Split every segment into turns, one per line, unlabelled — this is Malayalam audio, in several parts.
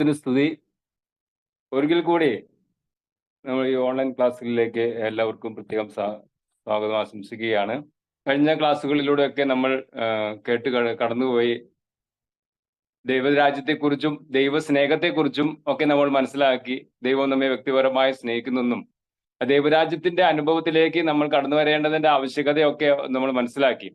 ത്തിന് സ്തുതി. ഒരിക്കൽ കൂടി നമ്മൾ ഈ ഓൺലൈൻ ക്ലാസ്സുകളിലേക്ക് എല്ലാവർക്കും പ്രത്യേകം സ്വാഗതം ആശംസിക്കുകയാണ്. കഴിഞ്ഞ ക്ലാസ്സുകളിലൂടെയൊക്കെ നമ്മൾ കേട്ട് കടന്നുപോയി. ദൈവരാജ്യത്തെക്കുറിച്ചും ദൈവസ്നേഹത്തെക്കുറിച്ചും ഒക്കെ നമ്മൾ മനസ്സിലാക്കി. ദൈവം നമ്മെ വ്യക്തിപരമായി സ്നേഹിക്കുന്നെന്നും ദൈവരാജ്യത്തിന്റെ അനുഭവത്തിലേക്ക് നമ്മൾ കടന്നു വരേണ്ടതിന്റെ ആവശ്യകതയൊക്കെ നമ്മൾ മനസ്സിലാക്കി.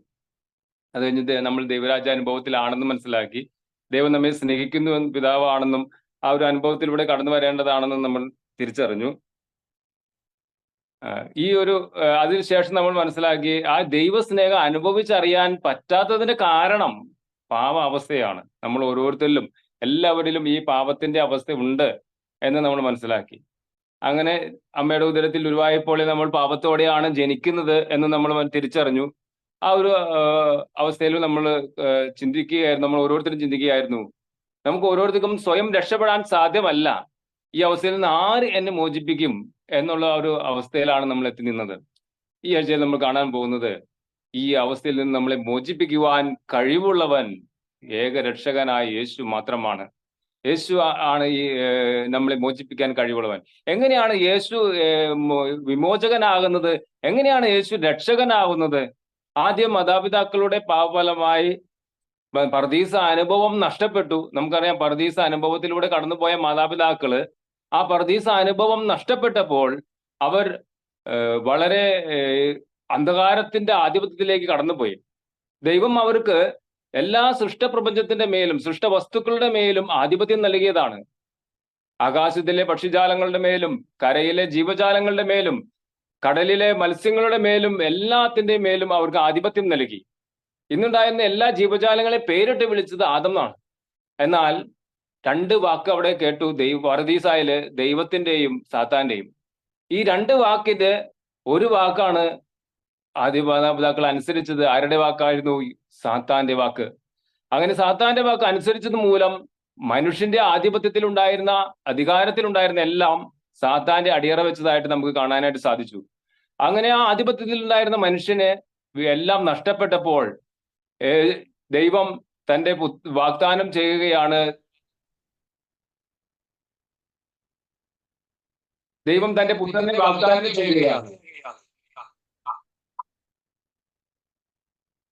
അത് കഴിഞ്ഞിട്ട് നമ്മൾ ദൈവരാജ്യ അനുഭവത്തിലാണെന്നും മനസ്സിലാക്കി. ദൈവം നമ്മെ സ്നേഹിക്കുന്നു പിതാവാണെന്നും ആ ഒരു അനുഭവത്തിലൂടെ കടന്നു വരേണ്ടതാണെന്നും നമ്മൾ തിരിച്ചറിഞ്ഞു. അതിനുശേഷം നമ്മൾ മനസ്സിലാക്കി ആ ദൈവസ്നേഹം അനുഭവിച്ചറിയാൻ പറ്റാത്തതിന്റെ കാരണം പാപ അവസ്ഥയാണ്. നമ്മൾ ഓരോരുത്തരിലും എല്ലാവരിലും ഈ പാപത്തിന്റെ അവസ്ഥ ഉണ്ട് എന്ന് നമ്മൾ മനസ്സിലാക്കി. അങ്ങനെ അമ്മയുടെ ഉദരത്തിൽ ഉരുവായപ്പോൾ നമ്മൾ പാപത്തോടെയാണ് ജനിക്കുന്നത് എന്ന് നമ്മൾ തിരിച്ചറിഞ്ഞു. ആ ഒരു അവസ്ഥയിൽ നമ്മൾ നമ്മൾ ഓരോരുത്തരും ചിന്തിക്കുകയായിരുന്നു, നമുക്ക് ഓരോരുത്തർക്കും സ്വയം രക്ഷപ്പെടാൻ സാധ്യമല്ല. ഈ അവസ്ഥയിൽ നിന്ന് ആര് എന്നെ മോചിപ്പിക്കും എന്നുള്ള ഒരു അവസ്ഥയിലാണ് നമ്മൾ എത്തി നിന്നത്. ഈ ആഴ്ചയിൽ നമ്മൾ കാണാൻ പോകുന്നത് ഈ അവസ്ഥയിൽ നിന്ന് നമ്മളെ മോചിപ്പിക്കുവാൻ കഴിവുള്ളവൻ ഏക രക്ഷകനായ യേശു മാത്രമാണ്. യേശു ആണ് ഈ നമ്മളെ മോചിപ്പിക്കാൻ കഴിവുള്ളവൻ. എങ്ങനെയാണ് യേശു വിമോചകനാകുന്നത്? എങ്ങനെയാണ് യേശു രക്ഷകനാകുന്നത്? ആദ്യം മാതാപിതാക്കളുടെ പാപഫലമായി പർദീസ അനുഭവം നഷ്ടപ്പെട്ടു. നമുക്കറിയാം, പർദീസ അനുഭവത്തിലൂടെ കടന്നുപോയ മാതാപിതാക്കള് ആ പർദീസ അനുഭവം നഷ്ടപ്പെട്ടപ്പോൾ അവർ വളരെ അന്ധകാരത്തിന്റെ ആധിപത്യത്തിലേക്ക് കടന്നുപോയി. ദൈവം അവർക്ക് എല്ലാ സൃഷ്ടപ്രപഞ്ചത്തിന്റെ മേലും സൃഷ്ടവസ്തുക്കളുടെ മേലും ആധിപത്യം നൽകിയതാണ്. ആകാശത്തിലെ പക്ഷിജാലങ്ങളുടെ മേലും കരയിലെ ജീവജാലങ്ങളുടെ മേലും കടലിലെ മത്സ്യങ്ങളുടെ മേലും എല്ലാത്തിന്റെയും മേലും അവർക്ക് ആധിപത്യം നൽകി. ഇന്നുണ്ടായിരുന്ന എല്ലാ ജീവജാലങ്ങളെ പേരിട്ട് വിളിച്ചത് ആദമാണ്. എന്നാൽ രണ്ട് വാക്ക് അവിടെ കേട്ടു പർദീസായില്, ദൈവത്തിന്റെയും സാത്താന്റെയും. ഈ രണ്ട് വാക്കിന്റെ ഒരു വാക്കാണ് ആദ്യ മാതാപിതാക്കൾ അനുസരിച്ചത്. ആരുടെ വാക്കായിരുന്നു? സാത്താന്റെ വാക്ക്. അങ്ങനെ സാത്താന്റെ വാക്ക് അനുസരിച്ചത് മൂലം മനുഷ്യന്റെ ആധിപത്യത്തിലുണ്ടായിരുന്ന അധികാരത്തിലുണ്ടായിരുന്ന എല്ലാം സാത്താന്റെ അടിയറ വെച്ചതായിട്ട് നമുക്ക് കാണാനായിട്ട് സാധിച്ചു. അങ്ങനെ ആ ആധിപത്യത്തിൽ ഉണ്ടായിരുന്ന മനുഷ്യന് എല്ലാം നഷ്ടപ്പെട്ടപ്പോൾ ദൈവം തന്റെ വാഗ്ദാനം ചെയ്യുകയാണ്. ദൈവം തന്റെ പുത്രനെ വാഗ്ദാനം ചെയ്യുകയാണ്.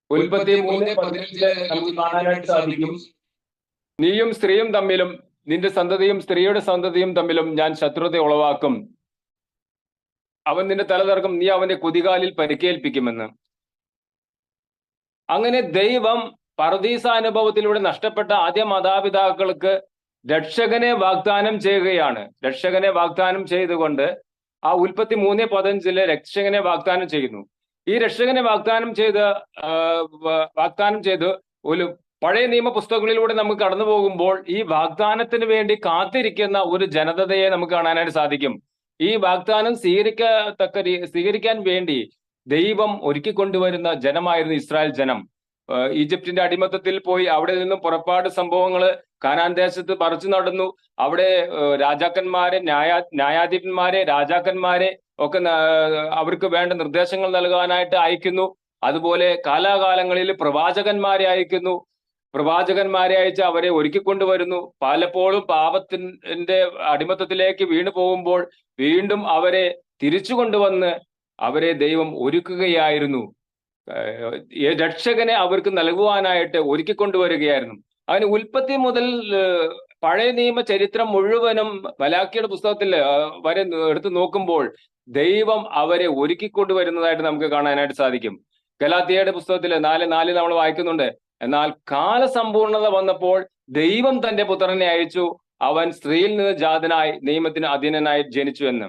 ഉൽപ്പത്തി 3:15 നമുക്ക് കാണാനായിട്ട് സാധിക്കും, നീയും സ്ത്രീയും തമ്മിലും നിന്റെ സന്തതിയും സ്ത്രീയുടെ സന്തതിയും തമ്മിലും ഞാൻ ശത്രുത ഉളവാക്കും. അവൻ നിന്റെ തല തകർക്കും, നീ അവന്റെ കുതികാലിൽ പരിക്കേൽപ്പിക്കുമെന്ന്. അങ്ങനെ ദൈവം പർദീസ അനുഭവത്തിലൂടെ നഷ്ടപ്പെട്ട ആദ്യ മാതാപിതാക്കൾക്ക് രക്ഷകനെ വാഗ്ദാനം ചെയ്യുകയാണ്. രക്ഷകനെ വാഗ്ദാനം ചെയ്തുകൊണ്ട് ആ ഉൽപ്പത്തി 3:15 രക്ഷകനെ വാഗ്ദാനം ചെയ്യുന്നു. ഈ രക്ഷകനെ വാഗ്ദാനം ചെയ്ത് ഒരു പഴയ നിയമ പുസ്തകങ്ങളിലൂടെ നമുക്ക് കടന്നു പോകുമ്പോൾ ഈ വാഗ്ദാനത്തിന് വേണ്ടി കാത്തിരിക്കുന്ന ഒരു ജനതയെ നമുക്ക് കാണാനായിട്ട് സാധിക്കും. ഈ വാഗ്ദാനം സ്വീകരിക്കാൻ വേണ്ടി ദൈവം ഒരുക്കിക്കൊണ്ടുവരുന്ന ജനമായിരുന്നു ഇസ്രായേൽ ജനം. ഈജിപ്തിന്റെ അടിമത്തത്തിൽ പോയി അവിടെ നിന്നും പുറപ്പാട് സംഭവങ്ങള് കാനാൻ ദേശത്ത് പറിച്ചു നടന്നു. അവിടെ രാജാക്കന്മാരെ, ന്യായാധിപന്മാരെ, രാജാക്കന്മാരെ ഒക്കെ അവർക്ക് വേണ്ട നിർദ്ദേശങ്ങൾ നൽകാനായിട്ട് അയക്കുന്നു. അതുപോലെ കാലാകാലങ്ങളിൽ പ്രവാചകന്മാരെ അയക്കുന്നു. പ്രവാചകന്മാരെ അയച്ച് അവരെ ഒരുക്കിക്കൊണ്ടുവരുന്നു. പലപ്പോഴും പാപത്തിന്റെ അടിമത്തത്തിലേക്ക് വീണു പോകുമ്പോൾ വീണ്ടും അവരെ തിരിച്ചു കൊണ്ടുവന്ന് അവരെ ദൈവം ഒരുക്കുകയായിരുന്നു. രക്ഷകനെ അവർക്ക് നൽകുവാനായിട്ട് ഒരുക്കിക്കൊണ്ടുവരികയായിരുന്നു. അതിന് ഉൽപ്പത്തി മുതൽ പഴയ നിയമ ചരിത്രം മുഴുവനും മലാക്കിയുടെ പുസ്തകത്തിൽ വരെ എടുത്തു നോക്കുമ്പോൾ ദൈവം അവരെ ഒരുക്കിക്കൊണ്ടുവരുന്നതായിട്ട് നമുക്ക് കാണാനായിട്ട് സാധിക്കും. ഗലാത്യയുടെ പുസ്തകത്തിൽ 4:4 നമ്മൾ വായിക്കുന്നുണ്ട്, എന്നാൽ കാലസമ്പൂർണത വന്നപ്പോൾ ദൈവം തന്റെ പുത്രനെ അയച്ചു, അവൻ സ്ത്രീയിൽ നിന്ന് ജാതനായി നിയമത്തിന് അധീനനായി ജനിച്ചു എന്ന്.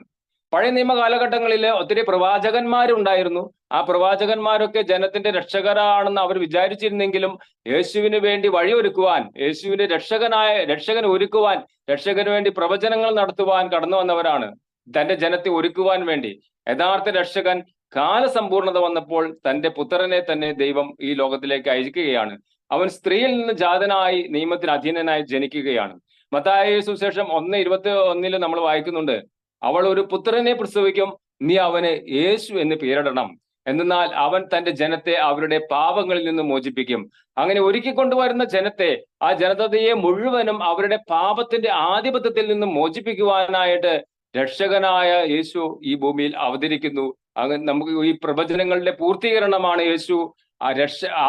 പഴയ നിയമ കാലഘട്ടങ്ങളിൽ ഒത്തിരി പ്രവാചകന്മാരുണ്ടായിരുന്നു. ആ പ്രവാചകന്മാരൊക്കെ ജനത്തിന്റെ രക്ഷകരാണെന്ന് അവർ വിചാരിച്ചിരുന്നെങ്കിലും യേശുവിന് വേണ്ടി വഴിയൊരുക്കുവാൻ, യേശുവിന്റെ രക്ഷകനെ ഒരുക്കുവാൻ, രക്ഷകന് വേണ്ടി പ്രവചനങ്ങൾ നടത്തുവാൻ കടന്നു വന്നവരാണ്. തന്റെ ജനത്തെ ഒരുക്കുവാൻ വേണ്ടി യഥാർത്ഥ രക്ഷകൻ കാലസമ്പൂർണത വന്നപ്പോൾ തന്റെ പുത്രനെ തന്നെ ദൈവം ഈ ലോകത്തിലേക്ക് അയക്കുകയാണ്. അവൻ സ്ത്രീയിൽ നിന്ന് ജാതനായി നിയമത്തിന് അധീനനായി ജനിക്കുകയാണ്. മത്തായി സുവിശേഷം 1:21 നമ്മൾ വായിക്കുന്നുണ്ട്, അവൾ ഒരു പുത്രനെ പ്രസവിക്കും, നീ അവന് യേശു എന്ന് പേരിടണം. എന്നാൽ അവൻ തന്റെ ജനത്തെ അവരുടെ പാപങ്ങളിൽ നിന്ന് മോചിപ്പിക്കും. അങ്ങനെ ഒരുക്കിക്കൊണ്ടുവരുന്ന ജനത്തെ, ആ ജനതയെ മുഴുവനും അവരുടെ പാപത്തിന്റെ ആധിപത്യത്തിൽ നിന്ന് മോചിപ്പിക്കുവാനായിട്ട് രക്ഷകനായ യേശു ഈ ഭൂമിയിൽ അവതരിക്കുന്നു. അങ്ങനെ നമുക്ക് ഈ പ്രവചനങ്ങളുടെ പൂർത്തീകരണമാണ് യേശു.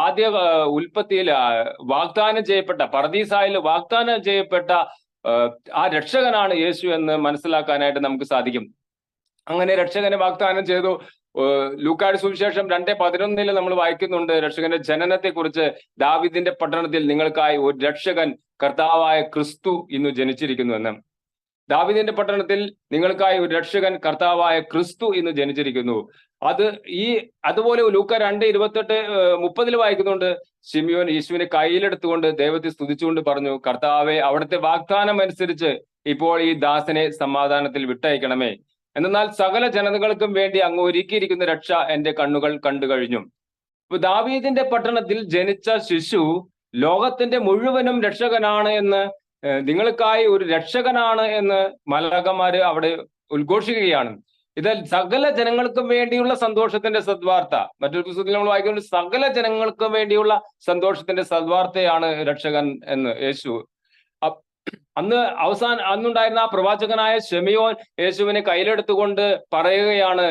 ആദ്യ ഉൽപ്പത്തിയിൽ വാഗ്ദാനം ചെയ്യപ്പെട്ട, പർദീസായിൽ വാഗ്ദാനം ചെയ്യപ്പെട്ട ആ രക്ഷകനാണ് യേശു എന്ന് മനസ്സിലാക്കാനായിട്ട് നമുക്ക് സാധിക്കും. അങ്ങനെ രക്ഷകനെ വാഗ്ദാനം ചെയ്തു. ലൂക്കായുടെ സുവിശേഷം 2:11 നമ്മൾ വായിക്കുന്നുണ്ട് രക്ഷകന്റെ ജനനത്തെ കുറിച്ച്. ദാവീദിന്റെ പട്ടണത്തിൽ നിങ്ങൾക്കായി ഒരു രക്ഷകൻ കർത്താവായ ക്രിസ്തു ഇന്ന് ജനിച്ചിരിക്കുന്നു എന്ന്. ദാവീദിന്റെ പട്ടണത്തിൽ നിങ്ങൾക്കായി ഒരു രക്ഷകൻ കർത്താവായ ക്രിസ്തു ഇന്ന് ജനിച്ചിരിക്കുന്നു. അതുപോലെ ലൂക്ക 2:28-30 വായിക്കുന്നുണ്ട്, ശിമിയോൻ യേശുവിനെ കയ്യിലെടുത്തുകൊണ്ട് ദൈവത്തെ സ്തുതിച്ചുകൊണ്ട് പറഞ്ഞു, കർത്താവെ, അവിടുത്തെ വാഗ്ദാനം അനുസരിച്ച് ഇപ്പോൾ ഈ ദാസനെ സമാധാനത്തിൽ വിട്ടയക്കണമേ. എന്നാൽ സകല ജനതകൾക്കും വേണ്ടി അങ്ങ് ഒരുക്കിയിരിക്കുന്ന രക്ഷ എന്റെ കണ്ണുകൾ കണ്ടു കഴിഞ്ഞു. ഇപ്പൊ ദാവീദിന്റെ പട്ടണത്തിൽ ജനിച്ച ശിശു ലോകത്തിന്റെ മുഴുവനും രക്ഷകനാണ് എന്ന്, നിങ്ങൾക്കായി ഒരു രക്ഷകനാണ് എന്ന് മലാഖമാര് അവിടെ ഉദ്ഘോഷിക്കുകയാണ്. ഇത് സകല ജനങ്ങൾക്കും വേണ്ടിയുള്ള സന്തോഷത്തിന്റെ സദ്വാർത്ത. മറ്റൊരു പുസ്തകത്തിൽ നമ്മൾ വായിക്കുന്നത് സകല ജനങ്ങൾക്കും വേണ്ടിയുള്ള സന്തോഷത്തിന്റെ സദ്വാർത്തയാണ് രക്ഷകൻ എന്ന് യേശു. അന്നുണ്ടായിരുന്ന ആ പ്രവാചകനായ ശിമിയോൻ യേശുവിനെ കയ്യിലെടുത്തുകൊണ്ട് പറയുകയാണ്,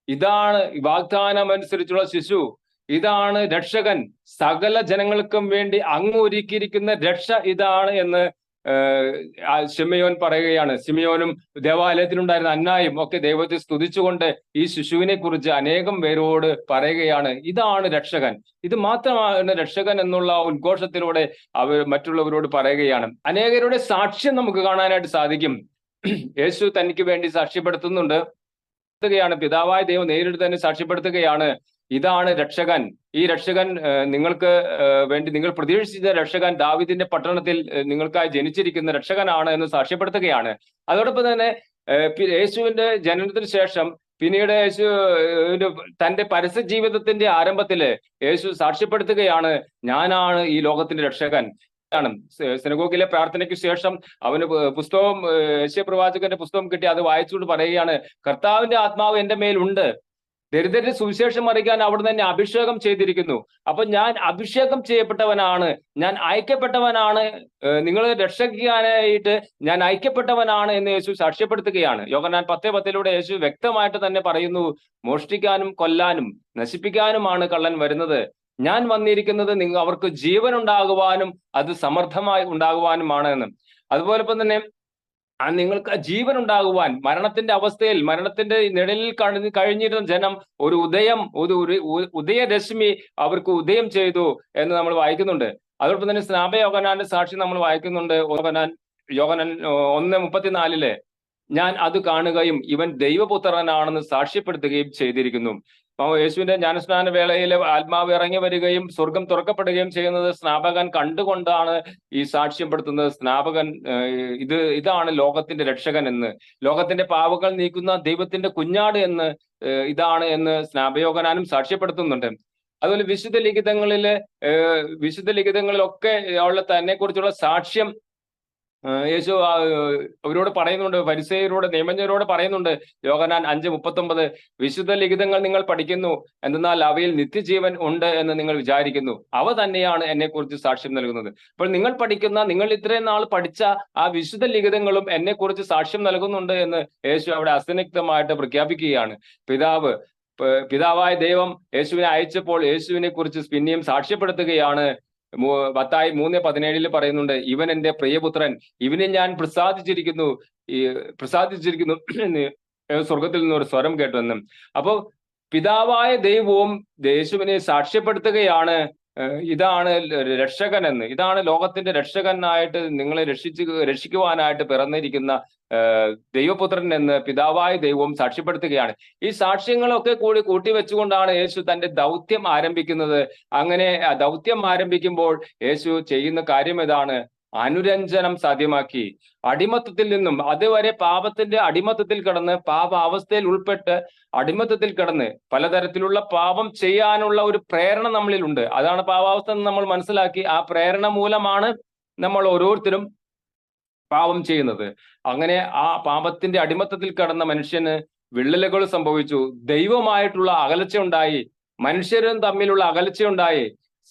ഇതാണ് വാഗ്ദാനം അനുസരിച്ചുള്ള ശിശു, ഇതാണ് രക്ഷകൻ, സകല ജനങ്ങൾക്കും വേണ്ടി അങ്ങ് ഒരുക്കിയിരിക്കുന്ന രക്ഷ ഇതാണ് എന്ന് ശിമിയോൻ പറയുകയാണ്. ശിമിയോനും ദേവാലയത്തിലുണ്ടായിരുന്ന അന്നായും ഒക്കെ ദൈവത്തെ സ്തുതിച്ചുകൊണ്ട് ഈ ശിശുവിനെ കുറിച്ച് അനേകം പേരോട് പറയുകയാണ്, ഇതാണ് രക്ഷകൻ, ഇത് മാത്രമാണ് രക്ഷകൻ എന്നുള്ള ഉദ്ഘോഷത്തിലൂടെ അവർ മറ്റുള്ളവരോട് പറയുകയാണ്. അനേകരുടെ സാക്ഷ്യം നമുക്ക് കാണാനായിട്ട് സാധിക്കും. യേശു തനിക്ക് വേണ്ടി സാക്ഷ്യപ്പെടുത്തുന്നുണ്ട്. പിതാവായ ദൈവം നേരിട്ട് തന്നെ സാക്ഷ്യപ്പെടുത്തുകയാണ്, ഇതാണ് രക്ഷകൻ, ഈ രക്ഷകൻ നിങ്ങൾക്ക് വേണ്ടി നിങ്ങൾ പ്രതീക്ഷിച്ച രക്ഷകൻ ദാവീദിന്റെ പട്ടണത്തിൽ നിങ്ങൾക്കായി ജനിച്ചിരിക്കുന്ന രക്ഷകനാണ് എന്ന് സാക്ഷ്യപ്പെടുത്തുകയാണ്. അതോടൊപ്പം തന്നെ യേശുവിന്റെ ജനനത്തിന് ശേഷം പിന്നീട് യേശു തന്റെ പരസ്യ ജീവിതത്തിന്റെ ആരംഭത്തില് യേശു സാക്ഷ്യപ്പെടുത്തുകയാണ്, ഞാനാണ് ഈ ലോകത്തിന്റെ രക്ഷകൻ ആണ്. സിനഗോഗിലെ പ്രാർത്ഥനയ്ക്ക് ശേഷം അവന് പുസ്തകം, യെശയ്യാ പുസ്തകം കിട്ടി. അത് വായിച്ചുകൊണ്ട് പറയുകയാണ്, കർത്താവിന്റെ ആത്മാവ് എന്റെ മേലുണ്ട്, ദരിദ്രരുടെ സുവിശേഷം അറിയിക്കാൻ അവിടെ തന്നെ അഭിഷേകം ചെയ്തിരിക്കുന്നു. അപ്പൊ ഞാൻ അഭിഷേകം ചെയ്യപ്പെട്ടവനാണ്, ഞാൻ അയക്കപ്പെട്ടവനാണ്, നിങ്ങളെ രക്ഷിക്കാനായിട്ട് ഞാൻ അയക്കപ്പെട്ടവനാണ് എന്ന് യേശു സാക്ഷ്യപ്പെടുത്തുകയാണ്. യോഹന്നാൻ 10:10 യേശു വ്യക്തമായിട്ട് തന്നെ പറയുന്നു, മോഷ്ടിക്കാനും കൊല്ലാനും നശിപ്പിക്കാനുമാണ് കള്ളൻ വരുന്നത്, ഞാൻ വന്നിരിക്കുന്നത് അവർക്ക് ജീവൻ ഉണ്ടാകുവാനും അത് സമർത്ഥമായി ഉണ്ടാകുവാനുമാണ് എന്ന്. അതുപോലെ തന്നെ നിങ്ങൾക്ക് ജീവൻ ഉണ്ടാകുവാൻ, മരണത്തിന്റെ അവസ്ഥയിൽ, മരണത്തിന്റെ നിഴലിൽ കഴിഞ്ഞിരുന്ന ജനം ഒരു ഉദയരശ്മി അവർക്ക് ഉദയം ചെയ്തു എന്ന് നമ്മൾ വായിക്കുന്നുണ്ട്. അതോടൊപ്പം തന്നെ സ്നാപയോഹന്നാന്റെ സാക്ഷി നമ്മൾ വായിക്കുന്നുണ്ട്. യോഹന്നാൻ 1:34 ഞാൻ അത് കാണുകയും ഇവൻ ദൈവപുത്രനാണെന്ന് സാക്ഷ്യപ്പെടുത്തുകയും ചെയ്തിരിക്കുന്നു. യേശുവിന്റെ ജ്ഞാനസ്നാന വേളയിൽ ആത്മാവ് ഇറങ്ങി വരികയും സ്വർഗം തുറക്കപ്പെടുകയും ചെയ്യുന്നത് സ്നാപകൻ കണ്ടുകൊണ്ടാണ് ഈ സാക്ഷ്യപ്പെടുത്തുന്നത്. സ്നാപകൻ ഇതാണ് ലോകത്തിന്റെ രക്ഷകൻ എന്ന്, ലോകത്തിന്റെ പാപങ്ങൾ നീക്കുന്ന ദൈവത്തിന്റെ കുഞ്ഞാട് എന്ന് ഇതാണ് എന്ന് സ്നാപയോഹന്നാനും സാക്ഷ്യപ്പെടുത്തുന്നുണ്ട്. അതുപോലെ വിശുദ്ധ ലിഖിതങ്ങളിലൊക്കെ ഉള്ള തന്നെ കുറിച്ചുള്ള സാക്ഷ്യം യേശു അവരോട് പറയുന്നുണ്ട്, ഫരിസേയരോട്, നിയമജ്ഞരോട് പറയുന്നുണ്ട്. യോഹന്നാൻ 5:39 വിശുദ്ധ ലിഖിതങ്ങൾ നിങ്ങൾ പഠിക്കുന്നു, എന്നാൽ അവയിൽ നിത്യജീവൻ ഉണ്ട് എന്ന് നിങ്ങൾ വിചാരിക്കുന്നു, അവ തന്നെയാണ് എന്നെക്കുറിച്ച് സാക്ഷ്യം നൽകുന്നത്. അപ്പോൾ നിങ്ങൾ ഇത്രയും നാൾ പഠിച്ച ആ വിശുദ്ധ ലിഖിതങ്ങളും എന്നെക്കുറിച്ച് സാക്ഷ്യം നൽകുന്നുണ്ട് എന്ന് യേശു അവിടെ അസന്നിഗ്ധമായിട്ട് പ്രഖ്യാപിക്കുകയാണ്. പിതാവായ ദൈവം യേശുവിനെ അയച്ചപ്പോൾ യേശുവിനെ കുറിച്ച് പിന്നെയും സാക്ഷ്യപ്പെടുത്തുകയാണ്. മത്തായി 3:17 പറയുന്നുണ്ട്, ഇവൻ എന്റെ പ്രിയപുത്രൻ, ഇവനെ ഞാൻ പ്രസാദിച്ചിരിക്കുന്നു എന്ന് സ്വർഗത്തിൽ നിന്ന് ഒരു സ്വരം കേട്ടുവെന്നും. അപ്പോ പിതാവായ ദൈവവും യേശുവിനെ സാക്ഷ്യപ്പെടുത്തുകയാണ്, ഇതാണ് രക്ഷകൻ എന്ന്, ഇതാണ് ലോകത്തിന്റെ രക്ഷകനായിട്ട് നിങ്ങളെ രക്ഷിക്കുവാനായിട്ട് പിറന്നിരിക്കുന്ന ദൈവപുത്രൻ എന്ന് പിതാവായ ദൈവവും സാക്ഷ്യപ്പെടുത്തുകയാണ്. ഈ സാക്ഷ്യങ്ങളൊക്കെ കൂടി കൂട്ടിവെച്ചുകൊണ്ടാണ് യേശു തന്റെ ദൗത്യം ആരംഭിക്കുന്നത്. അങ്ങനെ ആ ദൗത്യം ആരംഭിക്കുമ്പോൾ യേശു ചെയ്യുന്ന കാര്യം ഇതാണ്, അനുരഞ്ജനം സാധ്യമാക്കി. അടിമത്തത്തിൽ നിന്നും, അതുവരെ പാപത്തിന്റെ അടിമത്തത്തിൽ കിടന്ന്, പാപാവസ്ഥയിൽ ഉൾപ്പെട്ട് അടിമത്തത്തിൽ കിടന്ന് പലതരത്തിലുള്ള പാപം ചെയ്യാനുള്ള ഒരു പ്രേരണ നമ്മളിലുണ്ട്. അതാണ് പാപാവസ്ഥ എന്ന് നമ്മൾ മനസ്സിലാക്കി. ആ പ്രേരണ മൂലമാണ് നമ്മൾ ഓരോരുത്തരും പാപം ചെയ്യുന്നത്. അങ്ങനെ ആ പാപത്തിന്റെ അടിമത്തത്തിൽ കിടന്ന മനുഷ്യന് വിള്ളലുകൾ സംഭവിച്ചു, ദൈവമായിട്ടുള്ള അകൽച്ച ഉണ്ടായി, മനുഷ്യരും തമ്മിലുള്ള അകൽച്ചയുണ്ടായി,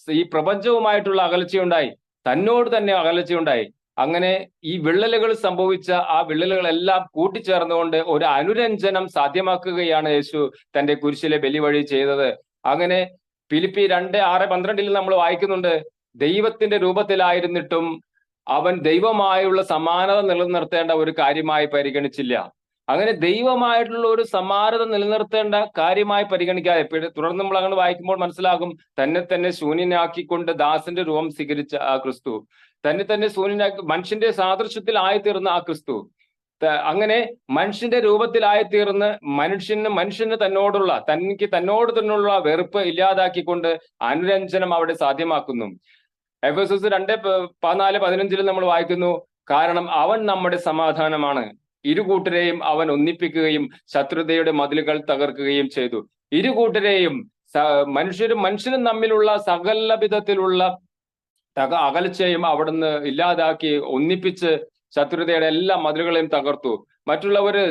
ഈ പ്രപഞ്ചവുമായിട്ടുള്ള അകൽച്ചയുണ്ടായി, തന്നോട് തന്നെ അകൽച്ചയുണ്ടായി. അങ്ങനെ ഈ വിള്ളലുകൾ സംഭവിച്ച ആ വിള്ളലുകളെല്ലാം കൂട്ടിച്ചേർന്നുകൊണ്ട് ഒരു അനുരഞ്ജനം സാധ്യമാക്കുകയാണ് യേശു തന്റെ കുരിശിലെ ബലി വഴി ചെയ്തത്. അങ്ങനെ ഫിലിപ്പി 2:6-12 നമ്മൾ വായിക്കുന്നുണ്ട്, ദൈവത്തിന്റെ രൂപത്തിലായിരുന്നിട്ടും അവൻ ദൈവമായുള്ള സമാനത നിലനിർത്തേണ്ട ഒരു കാര്യമായി പരിഗണിച്ചില്ല. അങ്ങനെ ദൈവമായിട്ടുള്ള ഒരു സമാനത നിലനിർത്തേണ്ട കാര്യമായി പരിഗണിക്കാതെ, തുടർന്ന് നമ്മൾ അങ്ങനെ വായിക്കുമ്പോൾ മനസ്സിലാകും, തന്നെ തന്നെ ശൂന്യനാക്കിക്കൊണ്ട് ദാസന്റെ രൂപം സ്വീകരിച്ച ആ ക്രിസ്തു, തന്നെ തന്നെ ശൂന്യനാക്കി മനുഷ്യന്റെ സാദൃശ്യത്തിൽ ആയിത്തീർന്ന ആ ക്രിസ്തു, അങ്ങനെ മനുഷ്യന്റെ രൂപത്തിലായിത്തീർന്ന് മനുഷ്യന് തന്നോട് തന്നെയുള്ള വെറുപ്പ് ഇല്ലാതാക്കിക്കൊണ്ട് അനുരഞ്ജനം അവിടെ സാധ്യമാക്കുന്നു. എഫെസോസ് 2:14-15 നമ്മൾ വായിക്കുന്നു, കാരണം അവൻ നമ്മുടെ സമാധാനമാണ്, ഇരുകൂട്ടരെയും അവൻ ഒന്നിപ്പിക്കുകയും ശത്രുതയുടെ മതിലുകൾ തകർക്കുകയും ചെയ്തു. ഇരുകൂട്ടരെയും മനുഷ്യരും തമ്മിലുള്ള സകല വിധത്തിലുള്ള അകൽച്ചയും അവിടുന്ന് ഇല്ലാതാക്കി ഒന്നിപ്പിച്ച് ശത്രുതയുടെ എല്ലാ മതിലുകളെയും തകർത്തു. മറ്റുള്ളവര്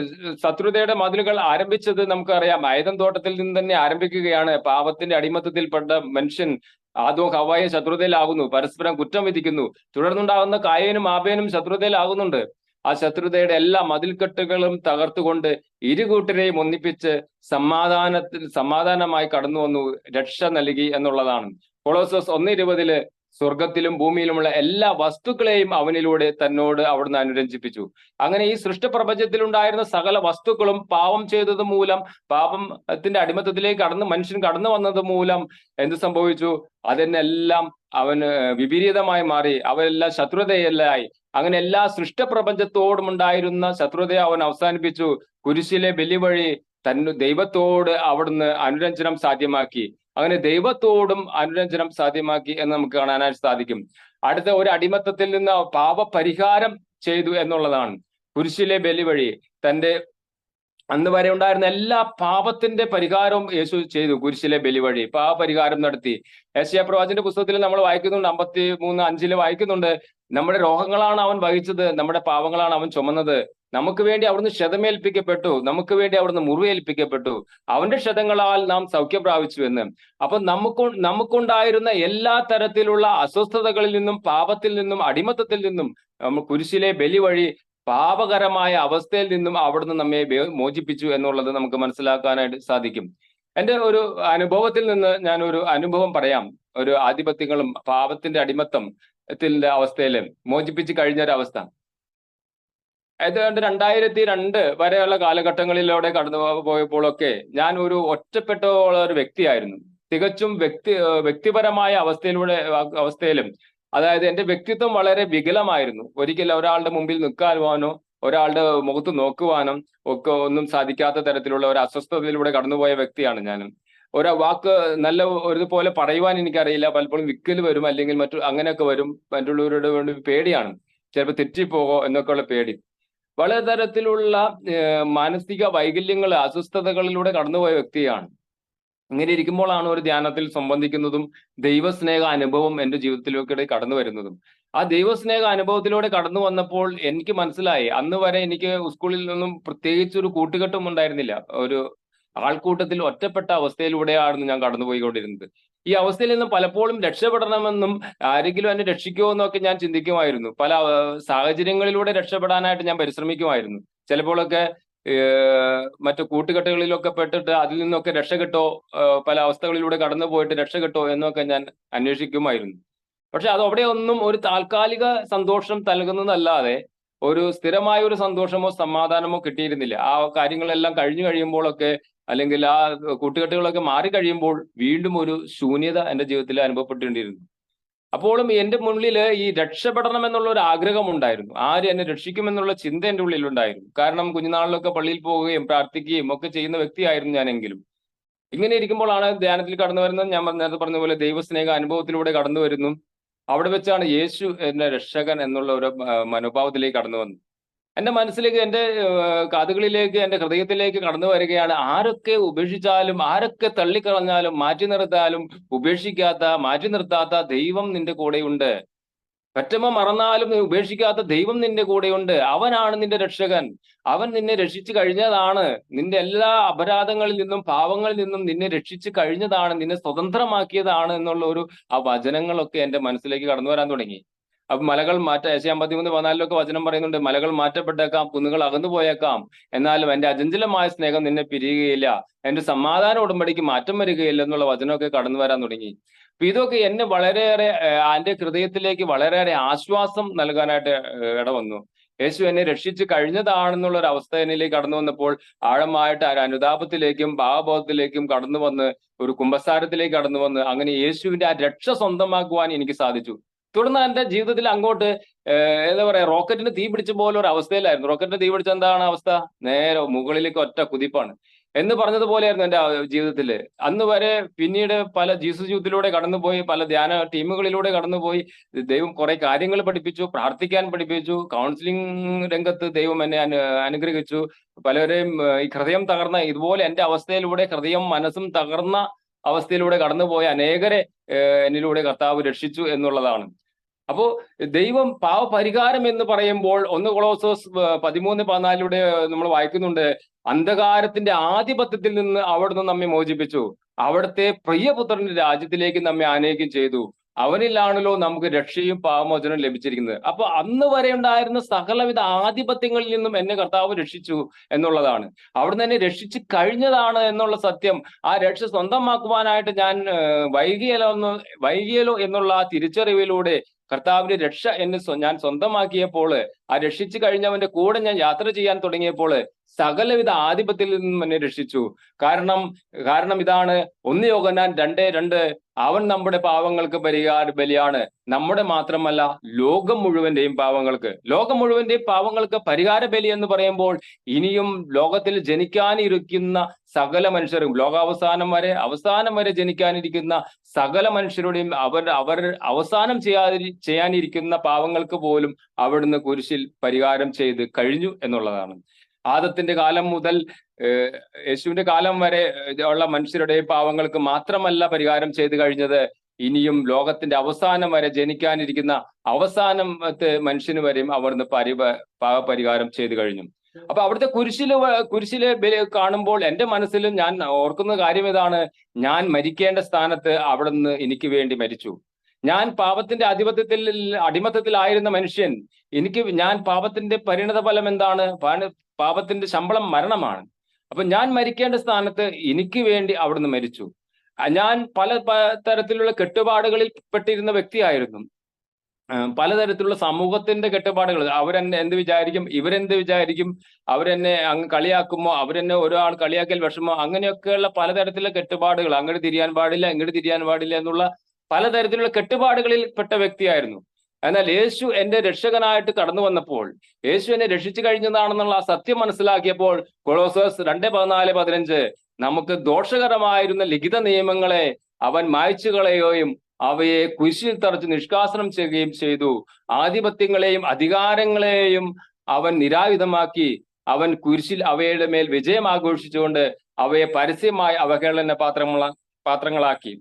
ശത്രുതയുടെ മതിലുകൾ ആരംഭിച്ചത് നമുക്കറിയാം, ഏദൻ തോട്ടത്തിൽ നിന്ന് തന്നെ ആരംഭിക്കുകയാണ്. പാപത്തിന്റെ അടിമത്തത്തിൽപ്പെട്ട മനുഷ്യൻ ആദവും ഹവ്വായും ശത്രുതയിലാകുന്നു, പരസ്പരം കുറ്റം വിധിക്കുന്നു. തുടർന്നുണ്ടാകുന്ന കായേനും ആബേലും ശത്രുതയിലാകുന്നുണ്ട്. ആ ശത്രുതയുടെ എല്ലാ മതിൽക്കെട്ടുകളും തകർത്തുകൊണ്ട് ഇരുകൂട്ടരെയും ഒന്നിപ്പിച്ച് സമാധാനമായി കടന്നു വന്നു, രക്ഷ നൽകി എന്നുള്ളതാണ്. കൊളോസോസ് 1:20 സ്വർഗത്തിലും ഭൂമിയിലുമുള്ള എല്ലാ വസ്തുക്കളെയും അവനിലൂടെ തന്നോട് അവിടുന്ന് അനുരഞ്ജിപ്പിച്ചു. അങ്ങനെ ഈ സൃഷ്ടപ്രപഞ്ചത്തിലുണ്ടായിരുന്ന സകല വസ്തുക്കളും പാപം ചെയ്തത് മൂലം, പാപത്തിന്റെ അടിമത്തത്തിലേക്ക് മനുഷ്യൻ കടന്നു വന്നത് മൂലം എന്ത് സംഭവിച്ചു? അതിനെല്ലാം അവന് വിപരീതമായി മാറി, അവരെല്ലാം ശത്രുതയല്ലായി. അങ്ങനെ എല്ലാ സൃഷ്ടപ്രപഞ്ചത്തോടും ഉണ്ടായിരുന്ന ശത്രുതയെ അവൻ അവസാനിപ്പിച്ചു. കുരിശിലെ ബലി വഴി ദൈവത്തോട് അവിടുന്ന് അനുരഞ്ജനം സാധ്യമാക്കി. അങ്ങനെ ദൈവത്തോടും അനുരഞ്ജനം സാധ്യമാക്കി എന്ന് നമുക്ക് കാണാനായിട്ട് സാധിക്കും. അടുത്ത ഒരു അടിമത്തത്തിൽ നിന്ന് പാപപരിഹാരം ചെയ്തു എന്നുള്ളതാണ്. കുരിശിലെ ബലി വഴി അന്ന് വരെ ഉണ്ടായിരുന്ന എല്ലാ പാപത്തിന്റെ പരിഹാരവും യേശു ചെയ്തു. കുരിശിലെ ബലി വഴി പാപപരിഹാരം നടത്തി. യെശയ്യാ പ്രവാചകന്റെ പുസ്തകത്തിൽ നമ്മൾ വായിക്കുന്നുണ്ട്, 53:5 വായിക്കുന്നുണ്ട്, നമ്മുടെ രോഗങ്ങളാണ് അവൻ വഹിച്ചത്, നമ്മുടെ പാവങ്ങളാണ് അവൻ ചുമന്നത്, നമുക്ക് വേണ്ടി അവിടുന്ന് ക്ഷതമേൽപ്പിക്കപ്പെട്ടു, നമുക്ക് വേണ്ടി അവിടുന്ന് മുറിവേൽപ്പിക്കപ്പെട്ടു, അവന്റെ ക്ഷതങ്ങളാൽ നാം സൗഖ്യം പ്രാപിച്ചു എന്ന്. അപ്പൊ നമുക്കുണ്ടായിരുന്ന എല്ലാ തരത്തിലുള്ള അസ്വസ്ഥതകളിൽ നിന്നും, പാപത്തിൽ നിന്നും, അടിമത്തത്തിൽ നിന്നും കുരിശിലെ ബലി വഴി പാപകരമായ അവസ്ഥയിൽ നിന്നും അവിടുന്ന് നമ്മെ മോചിപ്പിച്ചു എന്നുള്ളത് നമുക്ക് മനസ്സിലാക്കാനായിട്ട് സാധിക്കും. എൻ്റെ ഒരു അനുഭവത്തിൽ നിന്ന് ഞാൻ ഒരു അനുഭവം പറയാം. ഒരു ആധിപത്യങ്ങളും പാപത്തിന്റെ അടിമത്തത്തിന്റെ അവസ്ഥയിൽ മോചിപ്പിച്ച് കഴിഞ്ഞൊരവസ്ഥ. ഏതാണ്ട് 2002 വരെയുള്ള കാലഘട്ടങ്ങളിലൂടെ കടന്നു പോയപ്പോഴൊക്കെ ഞാൻ ഒരു ഒറ്റപ്പെട്ട ഒരു വ്യക്തിയായിരുന്നു. തികച്ചും വ്യക്തിപരമായ അവസ്ഥയിലും, അതായത് എൻ്റെ വ്യക്തിത്വം വളരെ വികലമായിരുന്നു. ഒരിക്കലും ഒരാളുടെ മുമ്പിൽ നിൽക്കാനോ ഒരാളുടെ മുഖത്ത് നോക്കുവാനോ ഒക്കെ ഒന്നും സാധിക്കാത്ത തരത്തിലുള്ള ഒരു അസ്വസ്ഥതയിലൂടെ കടന്നുപോയ വ്യക്തിയാണ് ഞാനും. വാക്ക് നല്ല ഒരുപോലെ പറയുവാൻ എനിക്കറിയില്ല, പലപ്പോഴും വിക്കൽ വരും, അല്ലെങ്കിൽ അങ്ങനെയൊക്കെ വരും. മറ്റുള്ളവരുടെ വേണ്ടി പേടിയാണ്, ചിലപ്പോൾ തെറ്റിപ്പോകോ എന്നൊക്കെയുള്ള പേടി. വളരെ തരത്തിലുള്ള മാനസിക വൈകല്യങ്ങൾ, അസ്വസ്ഥതകളിലൂടെ കടന്നുപോയ വ്യക്തിയാണ്. ഇങ്ങനെ ഇരിക്കുമ്പോഴാണ് ഒരു ധ്യാനത്തിൽ സംബന്ധിക്കുന്നതും ദൈവസ്നേഹ അനുഭവം എൻ്റെ ജീവിതത്തിലൂടെ കടന്നു വരുന്നതും. ആ ദൈവസ്നേഹ അനുഭവത്തിലൂടെ കടന്നു വന്നപ്പോൾ എനിക്ക് മനസ്സിലായി, അന്ന് വരെ എനിക്ക് സ്കൂളിൽ നിന്നും പ്രത്യേകിച്ച് ഒരു കൂട്ടുകെട്ടും ഉണ്ടായിരുന്നില്ല. ഒരു ആൾക്കൂട്ടത്തിൽ ഒറ്റപ്പെട്ട അവസ്ഥയിലൂടെയാണ് ഞാൻ കടന്നുപോയിക്കൊണ്ടിരുന്നത്. ഈ അവസ്ഥയിൽ നിന്നും പലപ്പോഴും രക്ഷപ്പെടണമെന്നും ആരെങ്കിലും എന്നെ രക്ഷിക്കുമോ എന്നൊക്കെ ഞാൻ ചിന്തിക്കുമായിരുന്നു. പല സാഹചര്യങ്ങളിലൂടെ രക്ഷപ്പെടാനായിട്ട് ഞാൻ പരിശ്രമിക്കുമായിരുന്നു. ചിലപ്പോഴൊക്കെ മറ്റു കൂട്ടുകെട്ടുകളിലൊക്കെ പെട്ടിട്ട് അതിൽ നിന്നൊക്കെ രക്ഷകിട്ടോ, പല അവസ്ഥകളിലൂടെ കടന്നു പോയിട്ട് രക്ഷകിട്ടോ എന്നൊക്കെ ഞാൻ അന്വേഷിക്കുമായിരുന്നു. പക്ഷെ അതവിടെ ഒന്നും ഒരു താൽക്കാലിക സന്തോഷം നൽകുന്നതല്ലാതെ ഒരു സ്ഥിരമായ ഒരു സന്തോഷമോ സമാധാനമോ കിട്ടിയിരുന്നില്ല. ആ കാര്യങ്ങളെല്ലാം കഴിഞ്ഞു കഴിയുമ്പോഴൊക്കെ, അല്ലെങ്കിൽ ആ കൂട്ടുകെട്ടുകളൊക്കെ മാറി കഴിയുമ്പോൾ വീണ്ടും ഒരു ശൂന്യത എൻ്റെ ജീവിതത്തിൽ അനുഭവപ്പെട്ടുകൊണ്ടിരുന്നു. അപ്പോഴും എൻ്റെ മുന്നിൽ ഈ രക്ഷപ്പെടണം എന്നുള്ള ഒരു ആഗ്രഹം ഉണ്ടായിരുന്നു. ആര് എന്നെ രക്ഷിക്കുമെന്നുള്ള ചിന്ത എൻ്റെ ഉള്ളിലുണ്ടായിരുന്നു. കാരണം കുഞ്ഞുനാളിലൊക്കെ പള്ളിയിൽ പോവുകയും പ്രാർത്ഥിക്കുകയും ഒക്കെ ചെയ്യുന്ന വ്യക്തിയായിരുന്നു ഞാനെങ്കിലും. ഇങ്ങനെ ഇരിക്കുമ്പോഴാണ് ധ്യാനത്തിൽ കടന്നു വരുന്നത്. ഞാൻ നേരത്തെ പറഞ്ഞ പോലെ ദൈവസ്നേഹ അനുഭവത്തിലൂടെ കടന്നു വരുന്നു. അവിടെ വെച്ചാണ് യേശു എന്നെ രക്ഷകൻ എന്നുള്ള ഒരു മനോഭാവത്തിലേക്ക് കടന്നു വന്നു. എൻ്റെ മനസ്സിലേക്ക്, എൻ്റെ കാതുകളിലേക്ക്, എൻ്റെ ഹൃദയത്തിലേക്ക് കടന്നു വരികയാണ്, ആരൊക്കെ ഉപേക്ഷിച്ചാലും, ആരൊക്കെ തള്ളിക്കളഞ്ഞാലും, മാറ്റി നിർത്താലും മാറ്റി നിർത്താത്ത ദൈവം നിന്റെ കൂടെയുണ്ട്. പെറ്റമ്മ മറന്നാലും നീ ഉപേക്ഷിക്കാത്ത ദൈവം നിന്റെ കൂടെയുണ്ട്. അവനാണ് നിന്റെ രക്ഷകൻ. അവൻ നിന്നെ രക്ഷിച്ചു കഴിഞ്ഞതാണ്. നിന്റെ എല്ലാ അപരാധങ്ങളിൽ നിന്നും പാവങ്ങളിൽ നിന്നും നിന്നെ രക്ഷിച്ചു കഴിഞ്ഞതാണ്, നിന്നെ സ്വതന്ത്രമാക്കിയതാണ് എന്നുള്ള ആ വചനങ്ങളൊക്കെ എന്റെ മനസ്സിലേക്ക് കടന്നു വരാൻ തുടങ്ങി. അപ്പൊ മലകൾ ഏശയ്യാ 53:14 വചനം പറയുന്നുണ്ട്, മലകൾ മാറ്റപ്പെട്ടേക്കാം, കുന്നുകൾ അകന്നു പോയേക്കാം, എന്നാലും എന്റെ അചഞ്ചലമായ സ്നേഹം നിന്നെ പിരിയുകയില്ല, എന്റെ സമാധാന ഉടമ്പടിക്ക് മാറ്റം വരികയില്ല എന്നുള്ള വചനമൊക്കെ കടന്നു വരാൻ തുടങ്ങി. അപ്പൊ ഇതൊക്കെ എന്നെ വളരെയേറെ എന്റെ ഹൃദയത്തിലേക്ക് വളരെയേറെ ആശ്വാസം നൽകാനായിട്ട് ഇടവന്നു. യേശു എന്നെ രക്ഷിച്ചു കഴിഞ്ഞതാണെന്നുള്ള ഒരു അവസ്ഥ എന്നിലേക്ക് കടന്നു വന്നപ്പോൾ ആഴമായിട്ട് അനുതാപത്തിലേക്കും ഭാവബോധത്തിലേക്കും കടന്നു വന്ന് ഒരു കുമ്പസാരത്തിലേക്ക് കടന്നു വന്ന് അങ്ങനെ യേശുവിന്റെ ആ രക്ഷ സ്വന്തമാക്കുവാൻ എനിക്ക് സാധിച്ചു. തുടർന്ന് എന്റെ ജീവിതത്തിൽ അങ്ങോട്ട് എന്താ പറയാ, റോക്കറ്റിന് തീ പിടിച്ച പോലെ ഒരു അവസ്ഥയിലായിരുന്നു. റോക്കറ്റിന് തീ പിടിച്ച എന്താണ് അവസ്ഥ? നേരെ മുകളിലേക്ക് ഒറ്റ കുതിപ്പാണ് എന്ന് പറഞ്ഞതുപോലെയായിരുന്നു എന്റെ ജീവിതത്തില്. അന്ന് വരെ പിന്നീട് പല ജീസസ് യൂത്തിലൂടെ കടന്നുപോയി, പല ധ്യാന ടീമുകളിലൂടെ കടന്നുപോയി. ദൈവം കുറെ കാര്യങ്ങൾ പഠിപ്പിച്ചു, പ്രാർത്ഥിക്കാൻ പഠിപ്പിച്ചു, കൗൺസിലിംഗ് രംഗത്ത് ദൈവം എന്നെ അനുഗ്രഹിച്ചു. പലരെയും ഈ ഹൃദയം തകർന്ന ഇതുപോലെ എന്റെ അവസ്ഥയിലൂടെ ഹൃദയം മനസ്സും തകർന്ന അവസ്ഥയിലൂടെ കടന്നുപോയ അനേകരെ എന്നിലൂടെ കർത്താവ് രക്ഷിച്ചു എന്നുള്ളതാണ്. അപ്പോ ദൈവം പാവപരിഹാരം എന്ന് പറയുമ്പോൾ 1 കൊളോസോസ് 13:14 നമ്മൾ വായിക്കുന്നുണ്ട്, അന്ധകാരത്തിന്റെ ആധിപത്യത്തിൽ നിന്ന് അവിടുന്ന് നമ്മെ മോചിപ്പിച്ചു, അവിടുത്തെ പ്രിയപുത്രന്റെ രാജ്യത്തിലേക്ക് നമ്മെ ആനയിക്കുകയും ചെയ്തു, അവനിലാണല്ലോ നമുക്ക് രക്ഷയും പാപമോചനവും ലഭിച്ചിരിക്കുന്നത്. അപ്പൊ അന്ന് വരെ ഉണ്ടായിരുന്ന സകലവിധ ആധിപത്യങ്ങളിൽ നിന്നും എന്നെ കർത്താവ് രക്ഷിച്ചു എന്നുള്ളതാണ്. അവിടുന്ന് എന്നെ രക്ഷിച്ചു കഴിഞ്ഞതാണ് എന്നുള്ള സത്യം, ആ രക്ഷ സ്വന്തമാക്കുവാനായിട്ട് ഞാൻ വൈകിയല്ലോ എന്നുള്ള ആ തിരിച്ചറിവിലൂടെ കർത്താവിന്റെ രക്ഷ ഞാൻ സ്വന്തമാക്കിയപ്പോൾ, ആ രക്ഷിച്ചു കഴിഞ്ഞവന്റെ കൂടെ ഞാൻ യാത്ര ചെയ്യാൻ തുടങ്ങിയപ്പോൾ സകലവിധ ആധിപത്യത്തിൽ നിന്നും എന്നെ രക്ഷിച്ചു. കാരണം ഇതാണ് 1 യോഹന്നാൻ 2:2, അവൻ നമ്മുടെ പാവങ്ങൾക്ക് പരിഹാര ബലിയാണ്, നമ്മുടെ മാത്രമല്ല ലോകം മുഴുവന്റെയും പാവങ്ങൾക്ക് പരിഹാര ബലി എന്ന് പറയുമ്പോൾ ഇനിയും ലോകത്തിൽ ജനിക്കാനിരിക്കുന്ന സകല മനുഷ്യരും, ലോകാവസാനം വരെ ജനിക്കാനിരിക്കുന്ന സകല മനുഷ്യരുടെയും അവർ അവസാനം ചെയ്യാനിരിക്കുന്ന പാവങ്ങൾക്ക് പോലും അവിടുന്ന് കുരിശിൽ പരിഹാരം ചെയ്ത് കഴിഞ്ഞു എന്നുള്ളതാണ്. ആദത്തിന്റെ കാലം മുതൽ യേശുവിന്റെ കാലം വരെ ഉള്ള മനുഷ്യരുടെ പാവങ്ങൾക്ക് മാത്രമല്ല പരിഹാരം ചെയ്തു കഴിഞ്ഞത്, ഇനിയും ലോകത്തിന്റെ അവസാനം വരെ ജനിക്കാനിരിക്കുന്ന അവസാനത്തെ മനുഷ്യന് വരെയും അവിടുന്ന് പാവപരിഹാരം ചെയ്തു കഴിഞ്ഞു. അപ്പൊ അവിടുത്തെ കുരിശിലെ കാണുമ്പോൾ എന്റെ മനസ്സിൽ ഞാൻ ഓർക്കുന്ന കാര്യം ഇതാണ്, ഞാൻ മരിക്കേണ്ട സ്ഥാനത്ത് അവിടുന്ന് എനിക്ക് വേണ്ടി മരിച്ചു. ഞാൻ പാപത്തിന്റെ അടിമത്തത്തിലായിരുന്ന മനുഷ്യൻ, ഞാൻ പാപത്തിന്റെ പരിണത ഫലം എന്താണ്? പാപത്തിന്റെ ശമ്പളം മരണമാണ്. അപ്പൊ ഞാൻ മരിക്കേണ്ട സ്ഥാനത്ത് എനിക്ക് വേണ്ടി അവിടുന്ന് മരിച്ചു. ഞാൻ പല തരത്തിലുള്ള കെട്ടുപാടുകളിൽ പെട്ടിരുന്ന വ്യക്തിയായിരുന്നു. പലതരത്തിലുള്ള സമൂഹത്തിന്റെ കെട്ടുപാടുകൾ, അവരെന്നെ എന്ത് വിചാരിക്കും, ഇവരെന്ത് വിചാരിക്കും, അവരെന്നെ അങ്ങ് കളിയാക്കുമോ, അവരെന്നെ ഒരാൾ കളിയാക്കൽ വിഷമോ, അങ്ങനെയൊക്കെയുള്ള പലതരത്തിലുള്ള കെട്ടുപാടുകൾ, അങ്ങോട്ട് തിരിയാൻ പാടില്ല, ഇങ്ങോട്ട് തിരിയാൻ പാടില്ല എന്നുള്ള പലതരത്തിലുള്ള കെട്ടുപാടുകളിൽ പെട്ട വ്യക്തിയായിരുന്നു. എന്നാൽ യേശു എന്റെ രക്ഷകനായിട്ട് കടന്നു വന്നപ്പോൾ, യേശു എന്നെ രക്ഷിച്ചു കഴിഞ്ഞതാണെന്നുള്ള ആ സത്യം മനസ്സിലാക്കിയപ്പോൾ, കൊളോസോസ് 2:14-15, നമുക്ക് ദോഷകരമായിരുന്ന ലിഖിത നിയമങ്ങളെ അവൻ മായ്ച്ചു കളയുകയും അവയെ കുരിശിൽ തറച്ച് നിഷ്കാസനം ചെയ്യുകയും ചെയ്തു. ആധിപത്യങ്ങളെയും അധികാരങ്ങളെയും അവൻ നിരായുധമാക്കി. അവൻ കുരിശിൽ അവയുടെ മേൽ വിജയം ആഘോഷിച്ചുകൊണ്ട് അവയെ പരസ്യമായി അവഹേളന പാത്രങ്ങളാക്കി.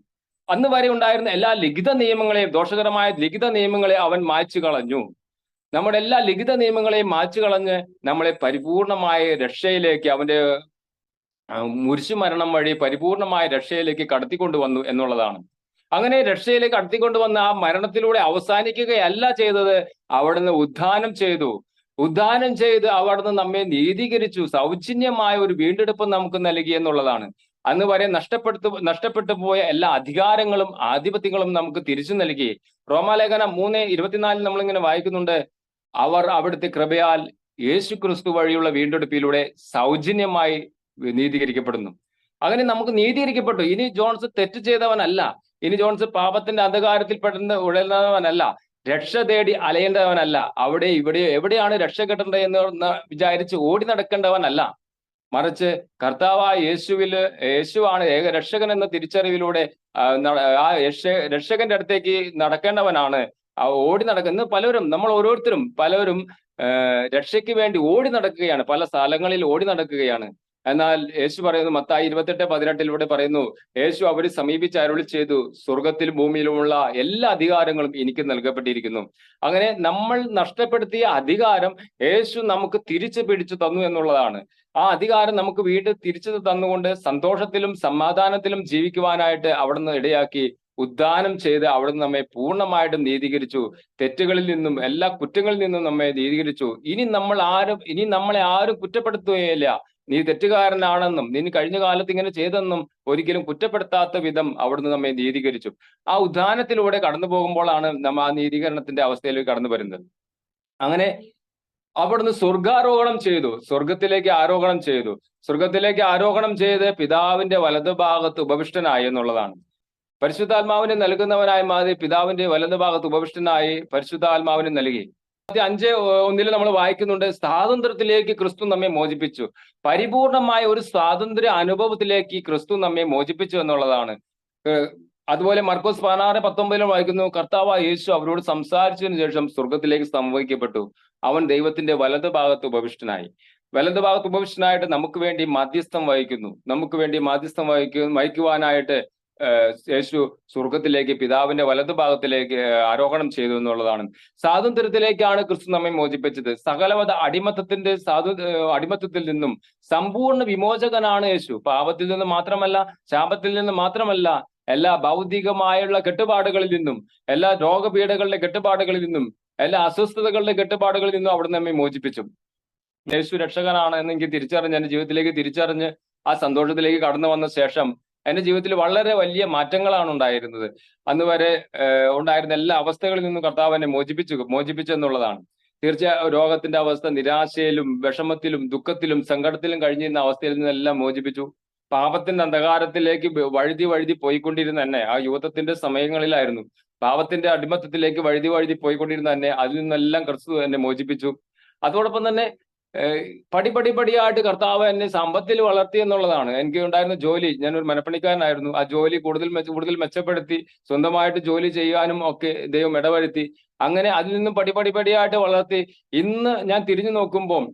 അന്ന് വരെ ഉണ്ടായിരുന്ന എല്ലാ ലിഖിത നിയമങ്ങളെയും, ദോഷകരമായ ലിഖിത നിയമങ്ങളെ അവൻ മായ്ച്ചു കളഞ്ഞു. നമ്മുടെ എല്ലാ ലിഖിത നിയമങ്ങളെയും മായ്ച്ചു കളഞ്ഞ് നമ്മളെ പരിപൂർണമായ രക്ഷയിലേക്ക്, അവന്റെ കുരിശുമരണം വഴി പരിപൂർണമായ രക്ഷയിലേക്ക് കടത്തിക്കൊണ്ടുവന്നു എന്നുള്ളതാണ്. അങ്ങനെ രക്ഷയിലേക്ക് കടത്തിക്കൊണ്ടുവന്ന ആ മരണത്തിലൂടെ അവസാനിക്കുകയല്ല ചെയ്തത്, അവിടുന്ന് ഉദ്ധാനം ചെയ്ത് അവിടുന്ന് നമ്മെ നീതീകരിച്ചു, സൗജന്യമായ ഒരു വീണ്ടെടുപ്പ് നമുക്ക് നൽകി എന്നുള്ളതാണ്. അന്ന് വരെ നഷ്ടപ്പെട്ടു പോയ എല്ലാ അധികാരങ്ങളും ആധിപത്യങ്ങളും നമുക്ക് തിരിച്ചു നൽകി. റോമാലേഖനം 3:24 നമ്മളിങ്ങനെ വായിക്കുന്നുണ്ട്, അവർ അവിടുത്തെ കൃപയാൽ യേശു ക്രിസ്തു വഴിയുള്ള വീണ്ടെടുപ്പിലൂടെ സൗജന്യമായി നീതീകരിക്കപ്പെടുന്നു. അങ്ങനെ നമുക്ക് നീതീകരിക്കപ്പെട്ടു. ഇനി ജോൺസ് തെറ്റ് ചെയ്തവനല്ല, ഇനി ജോൺസ് പാപത്തിന്റെ അന്ധകാരത്തിൽ ഉഴലുന്നവനല്ല, രക്ഷ തേടി അലയേണ്ടവനല്ല, അവിടെ ഇവിടെ എവിടെയാണ് രക്ഷ കിട്ടേണ്ടത് എന്ന് വിചാരിച്ച് ഓടി നടക്കേണ്ടവനല്ല, മറിച്ച് കർത്താവായ യേശുവാണ് ഏക രക്ഷകൻ എന്ന തിരിച്ചറിവിലൂടെ ആ രക്ഷകന്റെ അടുത്തേക്ക് നടക്കേണ്ടവനാണ്. ഓടി നടക്കുന്ന നമ്മൾ ഓരോരുത്തരും പലരും രക്ഷയ്ക്ക് വേണ്ടി ഓടി നടക്കുകയാണ്, പല സ്ഥലങ്ങളിൽ ഓടി നടക്കുകയാണ്. എന്നാൽ യേശു പറയുന്നു, മത്തായി 28:18 പറയുന്നു, യേശു അവരെ സമീപിച്ച് അരുളി ചെയ്തു, സ്വർഗത്തിലും ഭൂമിയിലുമുള്ള എല്ലാ അധികാരങ്ങളും എനിക്ക് നൽകപ്പെട്ടിരിക്കുന്നു. അങ്ങനെ നമ്മൾ നഷ്ടപ്പെടുത്തിയ അധികാരം യേശു നമുക്ക് തിരിച്ചു പിടിച്ചു തന്നു എന്നുള്ളതാണ്. ആ അധികാരം നമുക്ക് വീണ്ടും തിരിച്ചു തന്നുകൊണ്ട് സന്തോഷത്തിലും സമാധാനത്തിലും ജീവിക്കുവാനായിട്ട് അവിടുന്ന് ഇടയാക്കി. ഉദ്ധാനം ചെയ്ത് അവിടുന്ന് നമ്മെ പൂർണ്ണമായിട്ടും നീതീകരിച്ചു. തെറ്റുകളിൽ നിന്നും എല്ലാ കുറ്റങ്ങളിൽ നിന്നും നമ്മെ നീതീകരിച്ചു. ഇനി നമ്മളെ ആരും കുറ്റപ്പെടുത്തുകയില്ല. നീ തെറ്റുകാരനാണെന്നും നീ കഴിഞ്ഞ കാലത്ത് ഇങ്ങനെ ചെയ്തെന്നും ഒരിക്കലും കുറ്റപ്പെടുത്താത്ത വിധം അവിടുന്ന് നമ്മെ നീതീകരിച്ചു. ആ ഉദ്ധാനത്തിലൂടെ കടന്നു പോകുമ്പോഴാണ് നമ്മൾ ആ നീതീകരണത്തിന്റെ അവസ്ഥയിലേക്ക് കടന്നു വരുന്നത്. അങ്ങനെ അവിടുന്ന് സ്വർഗാരോഹണം ചെയ്തു, സ്വർഗത്തിലേക്ക് ആരോഹണം ചെയ്തു. സ്വർഗത്തിലേക്ക് ആരോഹണം ചെയ്ത് പിതാവിന്റെ വലതുഭാഗത്ത് ഉപവിഷ്ടനായി എന്നുള്ളതാണ്. പരിശുദ്ധാത്മാവിനെ നൽകുന്നവനായി മാറി പിതാവിന്റെ വലതുഭാഗത്ത് ഉപവിഷ്ടനായി പരിശുദ്ധാത്മാവിനെ നൽകി. 5:1 നമ്മൾ വായിക്കുന്നുണ്ട്, സ്വാതന്ത്ര്യത്തിലേക്ക് ക്രിസ്തു നമ്മെ മോചിപ്പിച്ചു. പരിപൂർണമായ ഒരു സ്വാതന്ത്ര്യ അനുഭവത്തിലേക്ക് ക്രിസ്തു നമ്മെ മോചിപ്പിച്ചു എന്നുള്ളതാണ്. അതുപോലെ മർക്കോസ് 16:19 വായിക്കുന്നു, കർത്താവായ യേശു അവരോട് സംസാരിച്ചതിനു ശേഷം സ്വർഗത്തിലേക്ക് സംവഹിക്കപ്പെട്ടു. അവൻ ദൈവത്തിന്റെ വലതുഭാഗത്ത് ഉപവിഷ്ടനായി. വലതുഭാഗത്ത് ഉപവിഷ്ടനായിട്ട് നമുക്ക് വേണ്ടി മധ്യസ്ഥം വഹിക്കുന്നു. നമുക്ക് വേണ്ടി മധ്യസ്ഥം വഹിക്കുവാനായിട്ട് യേശു സ്വർഗത്തിലേക്ക് പിതാവിന്റെ വലതുഭാഗത്തിലേക്ക് ആരോഹണം ചെയ്തു എന്നുള്ളതാണ്. സ്വാതന്ത്ര്യത്തിലേക്കാണ് ക്രിസ്തു നമ്മെ മോചിപ്പിച്ചത്. സകലവിധ അടിമത്തത്തിൽ നിന്നും സമ്പൂർണ്ണ വിമോചകനാണ് യേശു. പാപത്തിൽ നിന്ന് മാത്രമല്ല, ശാപത്തിൽ നിന്ന് മാത്രമല്ല, എല്ലാ ഭൗതികമായുള്ള കെട്ടുപാടുകളിൽ നിന്നും, എല്ലാ രോഗപീഠകളുടെ കെട്ടുപാടുകളിൽ നിന്നും, എല്ലാ അസ്വസ്ഥതകളുടെ കെട്ടുപാടുകളിൽ നിന്നും അവിടുന്ന് നമ്മെ മോചിപ്പിച്ചു. യേശു രക്ഷകനാണ് എന്ന് എനിക്ക് തിരിച്ചറിഞ്ഞ് എന്റെ ജീവിതത്തിലേക്ക് തിരിച്ചറിഞ്ഞ് ആ സന്തോഷത്തിലേക്ക് കടന്നു വന്ന ശേഷം എന്റെ ജീവിതത്തിൽ വളരെ വലിയ മാറ്റങ്ങളാണ് ഉണ്ടായിരുന്നത്. അന്ന് വരെ ഉണ്ടായിരുന്ന എല്ലാ അവസ്ഥകളിൽ നിന്നും കർത്താവ് എന്നെ മോചിപ്പിച്ചു എന്നുള്ളതാണ്. തീർച്ചയായും രോഗത്തിന്റെ അവസ്ഥ, നിരാശയിലും വിഷമത്തിലും ദുഃഖത്തിലും സങ്കടത്തിലും കഴിഞ്ഞിരുന്ന അവസ്ഥയിൽ നിന്നെല്ലാം മോചിപ്പിച്ചു. പാപത്തിന്റെ അന്ധകാരത്തിലേക്ക് വഴുതി പോയിക്കൊണ്ടിരുന്ന എന്നെ, ആ യുവത്വത്തിന്റെ സമയങ്ങളിലായിരുന്നു, പാപത്തിന്റെ അടിമത്തത്തിലേക്ക് വഴുതി പോയിക്കൊണ്ടിരുന്ന എന്നെ അതിൽ നിന്നെല്ലാം ക്രിസ്തു എന്നെ മോചിപ്പിച്ചു. അതോടൊപ്പം തന്നെ പടിയായിട്ട് കർത്താവ് എന്നെ സമ്പത്തിൽ വളർത്തി എന്നുള്ളതാണ്. എനിക്ക് ഉണ്ടായിരുന്ന ജോലി, ഞാനൊരു മനപ്പണിക്കാരനായിരുന്നു. ആ ജോലി കൂടുതൽ മെച്ചപ്പെടുത്തി സ്വന്തമായിട്ട് ജോലി ചെയ്യാനും ഒക്കെ ദൈവം ഇടവരുത്തി. അങ്ങനെ അതിൽ നിന്നും പടിയായിട്ട് വളർത്തി. ഇന്ന് ഞാൻ തിരിഞ്ഞു നോക്കുമ്പോൾ